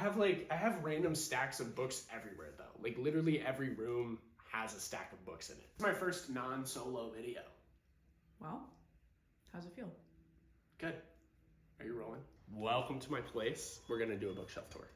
have random stacks of books everywhere though. Like literally every room has a stack of books in it. It's my first non-solo video. Well, how's it feel? Good. Are you rolling? Welcome to my place. We're gonna do a bookshelf tour.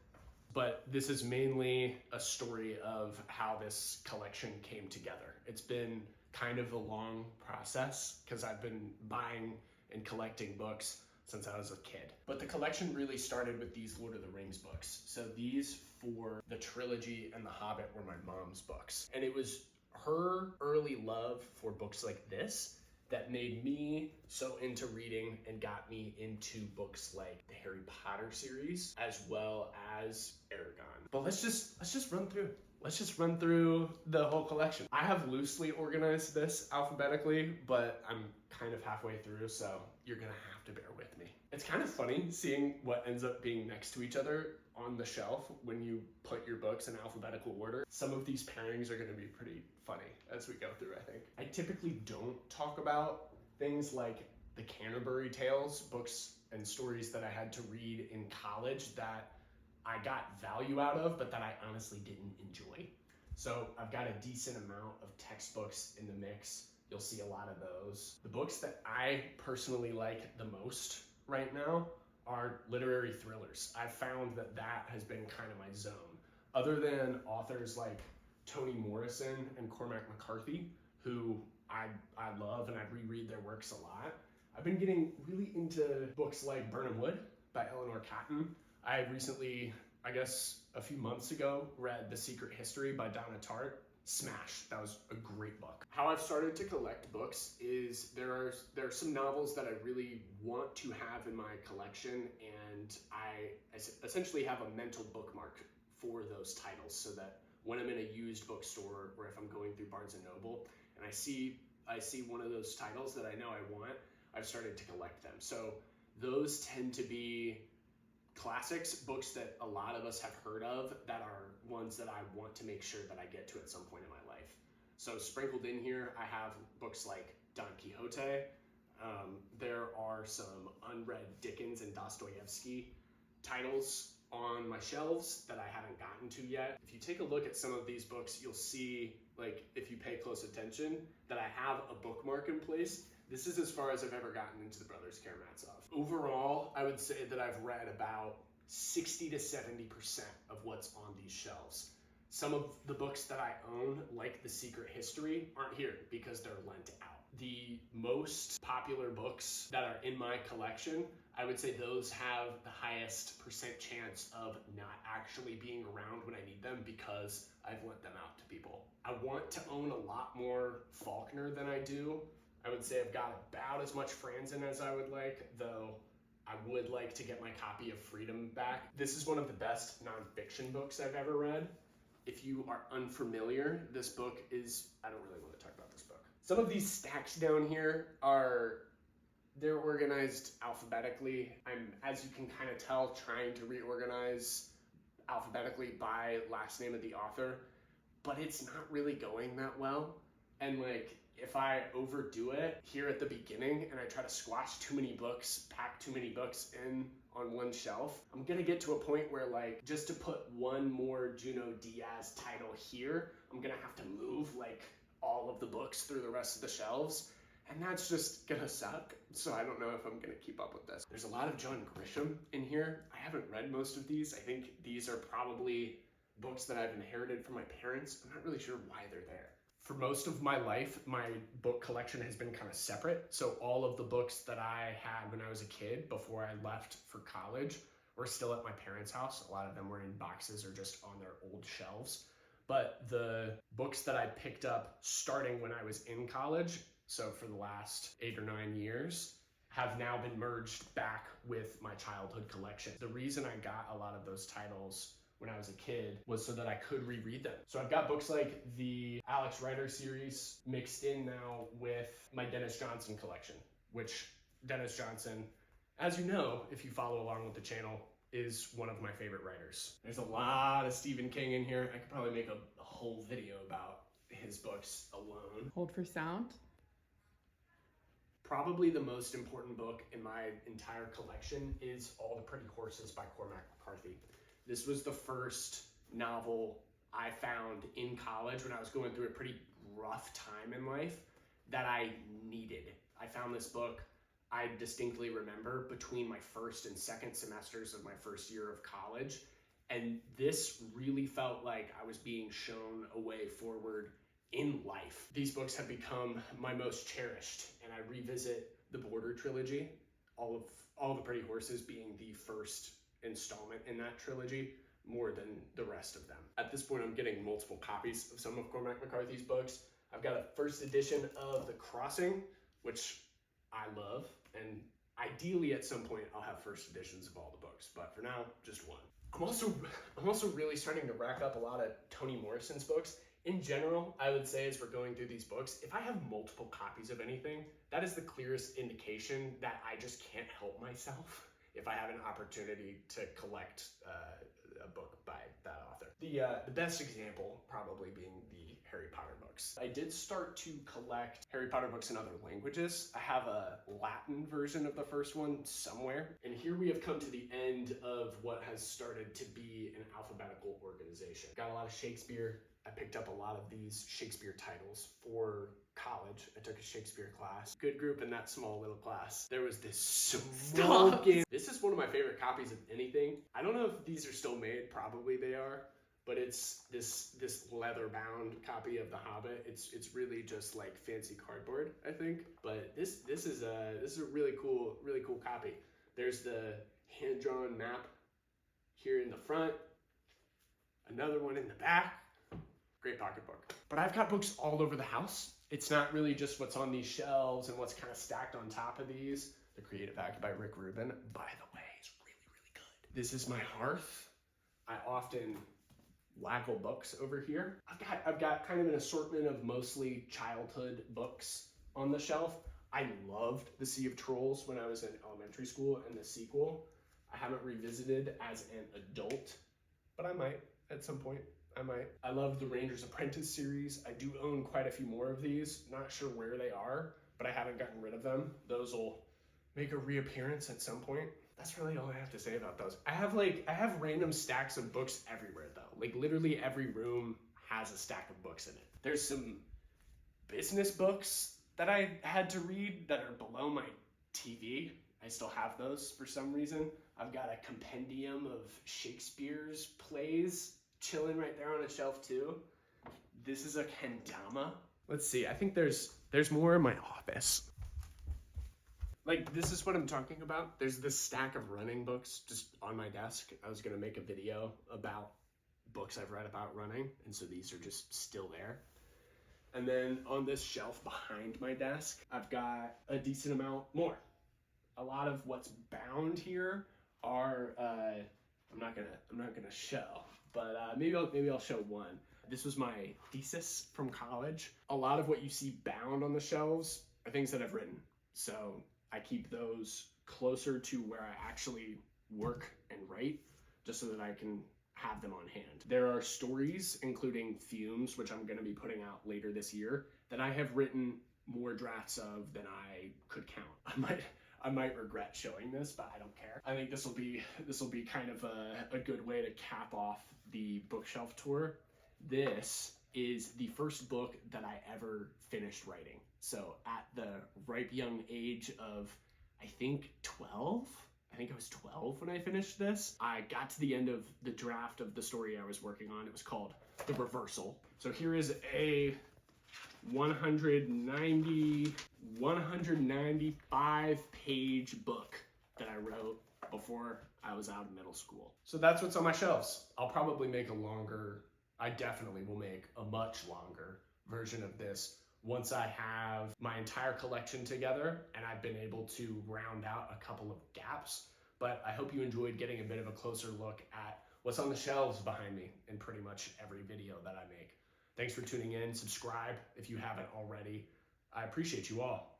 But this is mainly a story of how this collection came together. It's been kind of a long process because I've been buying and collecting books since I was a kid. But the collection really started with these Lord of the Rings books. So these for the trilogy and The Hobbit were my mom's books. And it was her early love for books like this that made me so into reading and got me into books like the Harry Potter series as well as Aragon. But let's just run through. Let's just run through the whole collection. I have loosely organized this alphabetically, but I'm kind of halfway through, so you're gonna have to bear with me. It's kind of funny seeing what ends up being next to each other on the shelf when you put your books in alphabetical order. Some of these pairings are gonna be pretty funny as we go through, I think. I typically don't talk about things like the Canterbury Tales, books and stories that I had to read in college that I got value out of, but that I honestly didn't enjoy. So I've got a decent amount of textbooks in the mix. You'll see a lot of those. The books that I personally like the most right now are literary thrillers. I've found that that has been kind of my zone. Other than authors like Toni Morrison and Cormac McCarthy, who I love and I reread their works a lot, I've been getting really into books like Burnham Wood by Eleanor Catton. I recently, I guess a few months ago, read The Secret History by Donna Tartt. Smash. That was a great book. How I've started to collect books is there are some novels that I really want to have in my collection, and I essentially have a mental bookmark for those titles so that when I'm in a used bookstore or if I'm going through Barnes & Noble and I see one of those titles that I know I want, I've started to collect them. So those tend to be classics, books that a lot of us have heard of, that are ones that I want to make sure that I get to at some point in my life. So sprinkled in here, I have books like Don Quixote. There are some unread Dickens and Dostoevsky titles on my shelves that I haven't gotten to yet. If you take a look at some of these books, you'll see, like, if you pay close attention, that I have a bookmark in place. This is as far as I've ever gotten into the Brothers Karamazov. Overall, I would say that I've read about 60 to 70% of what's on these shelves. Some of the books that I own, like The Secret History, aren't here because they're lent out. The most popular books that are in my collection, I would say those have the highest percent chance of not actually being around when I need them because I've lent them out to people. I want to own a lot more Faulkner than I do. I would say I've got about as much Franzen as I would like, though I would like to get my copy of Freedom back. This is one of the best nonfiction books I've ever read. If you are unfamiliar, this book is, I don't really want to talk about this book. Some of these stacks down here they're organized alphabetically. I'm, as you can kind of tell, trying to reorganize alphabetically by last name of the author, but it's not really going that well. And like, if I overdo it here at the beginning and I try to squash too many books, pack too many books in on one shelf, I'm gonna get to a point where, like, just to put one more Junot Diaz title here, I'm gonna have to move like all of the books through the rest of the shelves, and that's just gonna suck. So I don't know if I'm gonna keep up with this. There's a lot of John Grisham in here. I haven't read most of these. I think these are probably books that I've inherited from my parents. I'm not really sure why they're there. For most of my life, my book collection has been kind of separate. So all of the books that I had when I was a kid before I left for college were still at my parents' house. A lot of them were in boxes or just on their old shelves. But the books that I picked up starting when I was in college, so for the last 8 or 9 years, have now been merged back with my childhood collection. The reason I got a lot of those titles when I was a kid was so that I could reread them. So I've got books like the Alex Rider series mixed in now with my Dennis Johnson collection, which Dennis Johnson, as you know, if you follow along with the channel, is one of my favorite writers. There's a lot of Stephen King in here. I could probably make a whole video about his books alone. Hold for sound. Probably the most important book in my entire collection is All the Pretty Horses by Cormac McCarthy. This was the first novel I found in college when I was going through a pretty rough time in life that I needed. I found this book, I distinctly remember, between my first and second semesters of my first year of college. And this really felt like I was being shown a way forward in life. These books have become my most cherished, and I revisit the Border trilogy, All the Pretty Horses being the first installment in that trilogy, more than the rest of them. At this point, I'm getting multiple copies of some of Cormac McCarthy's books. I've got a first edition of The Crossing, which I love, and ideally at some point I'll have first editions of all the books, but for now, just one. I'm also really starting to rack up a lot of Toni Morrison's books. In general, I would say as we're going through these books, if I have multiple copies of anything, that is the clearest indication that I just can't help myself if I have an opportunity to collect a book by that author. The best example probably being the Harry Potter books. I did start to collect Harry Potter books in other languages. I have a Latin version of the first one somewhere. And here we have come to the end of what has started to be an alphabetical organization. Got a lot of Shakespeare. I picked up a lot of these Shakespeare titles for college. I took a Shakespeare class. Good group in that small little class. There was this smoking. This is one of my favorite copies of anything. I don't know if these are still made. Probably they are. But it's this leather bound copy of The Hobbit. It's really just like fancy cardboard, I think. But this is a really cool copy. There's the hand drawn map here in the front. Another one in the back. Great pocketbook. But I've got books all over the house. It's not really just what's on these shelves and what's kind of stacked on top of these. The Creative Act by Rick Rubin, by the way, is really good. This is my hearth. I often waggle books over here. I've got kind of an assortment of mostly childhood books on the shelf. I loved The Sea of Trolls when I was in elementary school, and the sequel I haven't revisited as an adult, but I might at some point. I love the Ranger's Apprentice series. I do own quite a few more of these. Not sure where they are, but I haven't gotten rid of them. Those will make a reappearance at some point. That's really all I have to say about those. I have random stacks of books everywhere though. Like literally every room has a stack of books in it. There's some business books that I had to read that are below my TV. I still have those for some reason. I've got a compendium of Shakespeare's plays chilling right there on a shelf too. This is a kendama. Let's see, I think there's more in my office. Like, this is what I'm talking about. There's this stack of running books just on my desk. I was gonna make a video about books I've read about running, and so these are just still there. And then on this shelf behind my desk, I've got a decent amount more. A lot of what's bound here are I'm not gonna show, but maybe I'll show one. This was my thesis from college. A lot of what you see bound on the shelves are things that I've written. So I keep those closer to where I actually work and write, just so that I can have them on hand. There are stories, including Fumes, which I'm gonna be putting out later this year, that I have written more drafts of than I could count. I might regret showing this, but I don't care. I think this will be kind of a good way to cap off the bookshelf tour. This is the first book that I ever finished writing. So at the ripe young age of, I think 12, I think I was 12 when I finished this. I got to the end of the draft of the story I was working on. It was called The Reversal. So here is a 195 page book that I wrote before I was out of middle school. So that's what's on my shelves. I'll probably make I definitely will make a much longer version of this once I have my entire collection together and I've been able to round out a couple of gaps. But I hope you enjoyed getting a bit of a closer look at what's on the shelves behind me in pretty much every video that I make. Thanks for tuning in. Subscribe if you haven't already. I appreciate you all.